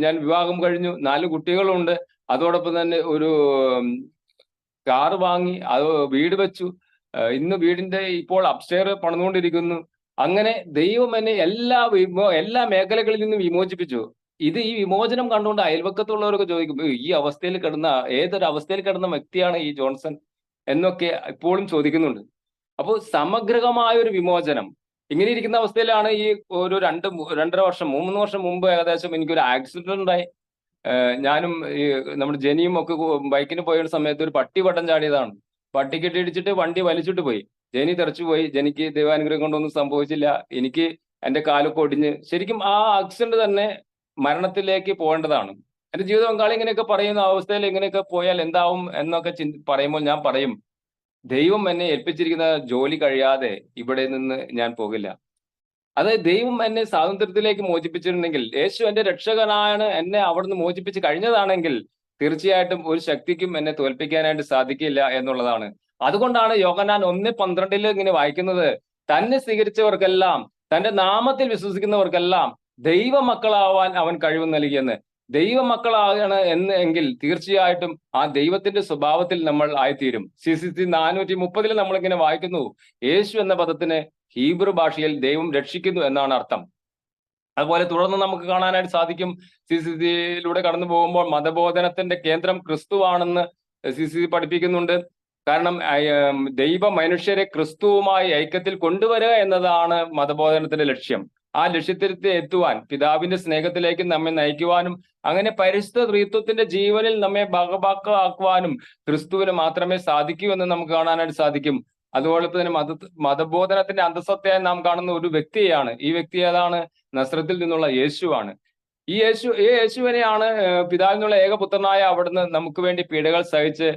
ഞാൻ വിവാഹം കഴിഞ്ഞു, 4 കുട്ടികളുണ്ട്. അതോടൊപ്പം തന്നെ ഒരു കാറ് വാങ്ങി, അത് വീട് വെച്ചു. ഇന്ന് വീടിന്റെ ഇപ്പോൾ അപ്സ്റ്റെയർ പണിതുകൊണ്ടിരിക്കുന്നു. അങ്ങനെ ദൈവം എന്നെ എല്ലാ മേഖലകളിൽ നിന്നും വിമോചിപ്പിച്ചു. ഈ വിമോചനം കണ്ടുകൊണ്ട് അയൽവക്കത്തുള്ളവരൊക്കെ ചോദിക്കും, ഈ അവസ്ഥയിൽ കിടന്ന ഏതൊരു അവസ്ഥയിൽ കിടന്ന വ്യക്തിയാണ് ഈ ജോൺസൺ എന്നൊക്കെ ഇപ്പോഴും ചോദിക്കുന്നുണ്ട്. അപ്പോൾ സമഗ്രമായ ഒരു വിമോചനം. ഇങ്ങനെ ഇരിക്കുന്ന അവസ്ഥയിലാണ് ഈ ഒരു 2.5 വർഷം 3 വർഷം മുമ്പ് ഏകദേശം എനിക്കൊരു ആക്സിഡന്റ് ഉണ്ടായി. ഞാനും ഈ നമ്മുടെ ജനിയും ഒക്കെ ബൈക്കിന് പോയ സമയത്ത് ഒരു പട്ടി വട്ടം ചാടിയതാണ്. പട്ടിക്കെട്ടി ഇടിച്ചിട്ട് വണ്ടി വലിച്ചിട്ട് പോയി. ജനി തെറിച്ചു പോയി. ജനിക്ക് ദൈവാനുഗ്രഹം കൊണ്ടൊന്നും സംഭവിച്ചില്ല. എനിക്ക് എന്റെ കാലൊക്കെ ഒടിഞ്ഞ്, ശരിക്കും ആ ആക്സിഡന്റ് തന്നെ മരണത്തിലേക്ക് പോകേണ്ടതാണ്. എന്റെ ജീവിത പങ്കാളി ഇങ്ങനെയൊക്കെ പറയുന്ന അവസ്ഥയിൽ ഇങ്ങനെയൊക്കെ പോയാൽ എന്താവും എന്നൊക്കെ പറയുമ്പോൾ ഞാൻ പറയും, ദൈവം എന്നെ ഏൽപ്പിച്ചിരിക്കുന്ന ജോലി കഴിയാതെ ഇവിടെ നിന്ന് ഞാൻ പോകില്ല. അതായത് ദൈവം എന്നെ സ്വാതന്ത്ര്യത്തിലേക്ക് മോചിപ്പിച്ചിട്ടുണ്ടെങ്കിൽ, യേശു എന്റെ രക്ഷകനാണ്, എന്നെ അവിടുന്ന് മോചിപ്പിച്ച് കഴിഞ്ഞതാണെങ്കിൽ തീർച്ചയായിട്ടും ഒരു ശക്തിക്കും എന്നെ തോൽപ്പിക്കാനായിട്ട് സാധിക്കില്ല എന്നുള്ളതാണ്. അതുകൊണ്ടാണ് യോഹന്നാൻ 1:12 ഇങ്ങനെ വായിക്കുന്നത്, തന്നെ സ്വീകരിച്ചവർക്കെല്ലാം, തന്റെ നാമത്തിൽ വിശ്വസിക്കുന്നവർക്കെല്ലാം ദൈവമക്കളാവാൻ അവൻ കഴിവ് നൽകിയെന്ന്. ദൈവമക്കളാകണം എങ്കിൽ തീർച്ചയായിട്ടും ആ ദൈവത്തിന്റെ സ്വഭാവത്തിൽ നമ്മൾ ആയിത്തീരും. CCC 430 നമ്മളിങ്ങനെ വായിക്കുന്നു, യേശു എന്ന പദത്തിന് ഹീബ്രു ഭാഷയിൽ ദൈവം രക്ഷിക്കുന്നു എന്നാണ് അർത്ഥം. അതുപോലെ തുടർന്ന് നമുക്ക് കാണാനായിട്ട് സാധിക്കും, CCCയിലൂടെ കടന്നു പോകുമ്പോൾ മതബോധനത്തിന്റെ കേന്ദ്രം ക്രിസ്തുവാണെന്ന് CCC പഠിപ്പിക്കുന്നുണ്ട്. കാരണം ദൈവ മനുഷ്യരെ ക്രിസ്തുവുമായി ഐക്യത്തിൽ കൊണ്ടുവരിക എന്നതാണ് മതബോധനത്തിന്റെ ലക്ഷ്യം. ആ ലക്ഷ്യത്തിലേക്ക് എത്തുവാൻ, പിതാവിന്റെ സ്നേഹത്തിലേക്ക് നമ്മെ നയിക്കുവാനും അങ്ങനെ പരിശുദ്ധ ത്രിത്വത്തിന്റെ ജീവനിൽ നമ്മെ ഭാഗഭാക്കാക്കുവാനും ക്രിസ്തുവിന് മാത്രമേ സാധിക്കൂ എന്ന് നമുക്ക് കാണാനായിട്ട് സാധിക്കും. അതുപോലെ തന്നെ മതബോധനത്തിന്റെ അന്തസത്തയായി നാം കാണുന്ന ഒരു വ്യക്തിയാണ്. ഈ വ്യക്തി ഏതാണ്? നസ്രത്തിൽ നിന്നുള്ള യേശുവാണ്. ഈ യേശുവിനെയാണ് പിതാവിൽ നിന്നുള്ള ഏകപുത്രനായ അവിടുന്ന് നമുക്ക് വേണ്ടി പീഡകൾ സഹിച്ച്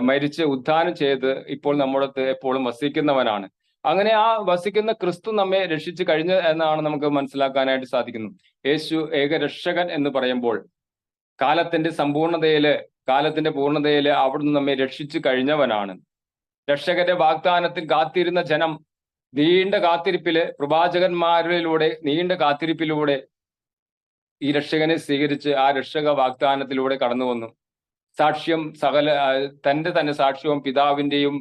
മരിച്ച് ഉദ്ധാനം ചെയ്ത് ഇപ്പോൾ നമ്മുടെ എപ്പോഴും വസിക്കുന്നവനാണ്. അങ്ങനെ ആ വസിക്കുന്ന ക്രിസ്തു നമ്മെ രക്ഷിച്ചു കഴിഞ്ഞു എന്നാണ് നമുക്ക് മനസ്സിലാക്കാനായിട്ട് സാധിക്കുന്നു. യേശു ഏകരക്ഷകൻ എന്ന് പറയുമ്പോൾ കാലത്തിന്റെ പൂർണ്ണതയില് അവിടുന്ന് നമ്മെ രക്ഷിച്ചു കഴിഞ്ഞവനാണ്. രക്ഷകന്റെ വാഗ്ദാനത്തിൽ കാത്തിരുന്ന ജനം നീണ്ട കാത്തിരിപ്പില്, പ്രവാചകന്മാരിലൂടെ നീണ്ട കാത്തിരിപ്പിലൂടെ ഈ രക്ഷകനെ സ്വീകരിച്ച് ആ രക്ഷക വാഗ്ദാനത്തിലൂടെ കടന്നു വന്നു. സാക്ഷ്യം തന്റെ തന്നെ സാക്ഷ്യവും പിതാവിന്റെയും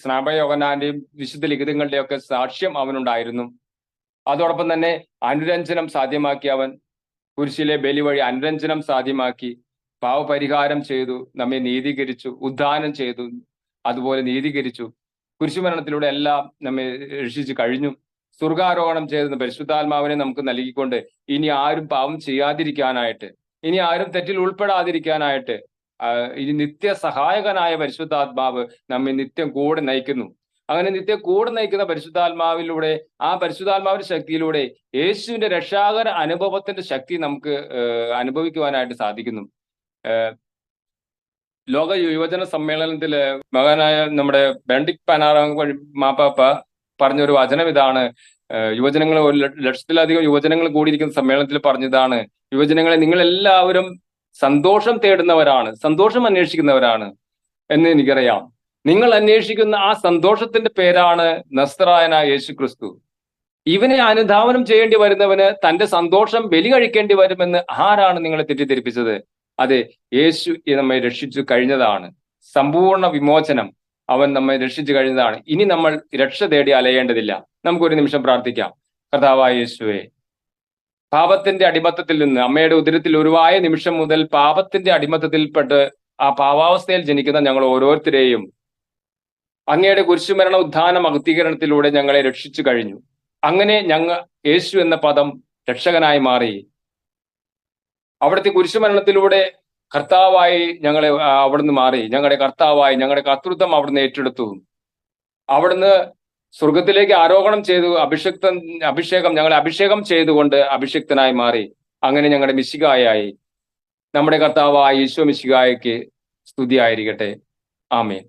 സ്നാപകയോഹന്നാന്റെയും വിശുദ്ധ ലിഖിതങ്ങളുടെയും ഒക്കെ സാക്ഷ്യം അവനുണ്ടായിരുന്നു. അതോടൊപ്പം തന്നെ അനുരഞ്ജനം സാധ്യമാക്കി അവൻ. കുരിശിലെ ബലി വഴി അനുരഞ്ജനം സാധ്യമാക്കി, പാവപരിഹാരം ചെയ്തു, നമ്മെ നീതീകരിച്ചു, ഉദ്ധാനം ചെയ്തു, അതുപോലെ നീതീകരിച്ചു. കുരിശുമരണത്തിലൂടെ എല്ലാം നമ്മെ രക്ഷിച്ചു കഴിഞ്ഞു. സ്വർഗാരോഹണം ചെയ്തെന്ന് പരിശുദ്ധാത്മാവിനെ നമുക്ക് നൽകിക്കൊണ്ട് ഇനി ആരും പാപം ചെയ്യാതിരിക്കാനായിട്ട്, ഇനി ആരും തെറ്റിൽ ഉൾപ്പെടാതിരിക്കാനായിട്ട് ഇനി നിത്യ സഹായകനായ പരിശുദ്ധാത്മാവ് നമ്മെ നിത്യം കൂടെ നയിക്കുന്നു. അങ്ങനെ നിത്യം കൂടെ നയിക്കുന്ന പരിശുദ്ധാത്മാവിലൂടെ, ആ പരിശുദ്ധാത്മാവിന്റെ ശക്തിയിലൂടെ യേശുവിന്റെ രക്ഷാകര അനുഭവത്തിന്റെ ശക്തി നമുക്ക് അനുഭവിക്കുവാനായിട്ട് സാധിക്കുന്നു. ലോക യുവജന സമ്മേളനത്തില് മഹാനായ നമ്മുടെ ബെനഡിക്ട് 16 മാപ്പാപ്പ പറഞ്ഞൊരു വചനം ഇതാണ്. യുവജനങ്ങൾ 1,00,000-ലധികം യുവജനങ്ങൾ കൂടിയിരിക്കുന്ന സമ്മേളനത്തിൽ പറഞ്ഞതാണ്, യുവജനങ്ങളെ നിങ്ങൾ എല്ലാവരും സന്തോഷം തേടുന്നവരാണ്, സന്തോഷം അന്വേഷിക്കുന്നവരാണ് എന്ന് എനിക്കറിയാം. നിങ്ങൾ അന്വേഷിക്കുന്ന ആ സന്തോഷത്തിന്റെ പേരാണ് നസ്രായനായ യേശു ക്രിസ്തു. ഇവനെ അനുധാവനം ചെയ്യേണ്ടി വരുന്നവന് തന്റെ സന്തോഷം ബലി കഴിക്കേണ്ടി വരുമെന്ന് ആരാണ് നിങ്ങളെ തെറ്റിദ്ധരിപ്പിച്ചത്? അതെ, യേശു നമ്മെ രക്ഷിച്ചു കഴിഞ്ഞതാണ്. സമ്പൂർണ്ണ വിമോചനം അവൻ നമ്മെ രക്ഷിച്ചു കഴിഞ്ഞതാണ്. ഇനി നമ്മൾ രക്ഷ തേടി അലയേണ്ടതില്ല. നമുക്കൊരു നിമിഷം പ്രാർത്ഥിക്കാം. കർത്താവായ യേശുവേ, പാപത്തിന്റെ അടിമത്തത്തിൽ നിന്ന്, അമ്മയുടെ ഉദരത്തിൽ ഉരുവായ നിമിഷം മുതൽ പാപത്തിന്റെ അടിമത്തത്തിൽപ്പെട്ട് ആ പാവാവസ്ഥയിൽ ജനിക്കുന്ന ഞങ്ങൾ ഓരോരുത്തരെയും അങ്ങയുടെ കുരിശുമരണ ഉദ്ധാന മഹത്വീകരണത്തിലൂടെ ഞങ്ങളെ രക്ഷിച്ചു കഴിഞ്ഞു. അങ്ങനെ യേശു എന്ന പദം രക്ഷകനായി മാറി. അവിടുത്തെ കുരിശുമരണത്തിലൂടെ കർത്താവായി ഞങ്ങളെ അവിടുന്ന് മാറി, ഞങ്ങളുടെ കർത്താവായി, ഞങ്ങളുടെ കർത്തൃത്വം അവിടുന്ന് ഏറ്റെടുത്തു. അവിടുന്ന് സ്വർഗത്തിലേക്ക് ആരോഹണം ചെയ്തു, ഞങ്ങളെ അഭിഷേകം ചെയ്തുകൊണ്ട് അഭിഷിക്തനായി മാറി. അങ്ങനെ ഞങ്ങളുടെ മിശിഹായായി, നമ്മുടെ കർത്താവായ ഈശോ മിശിഹായ്ക്ക് സ്തുതിയായിരിക്കട്ടെ. ആമേൻ.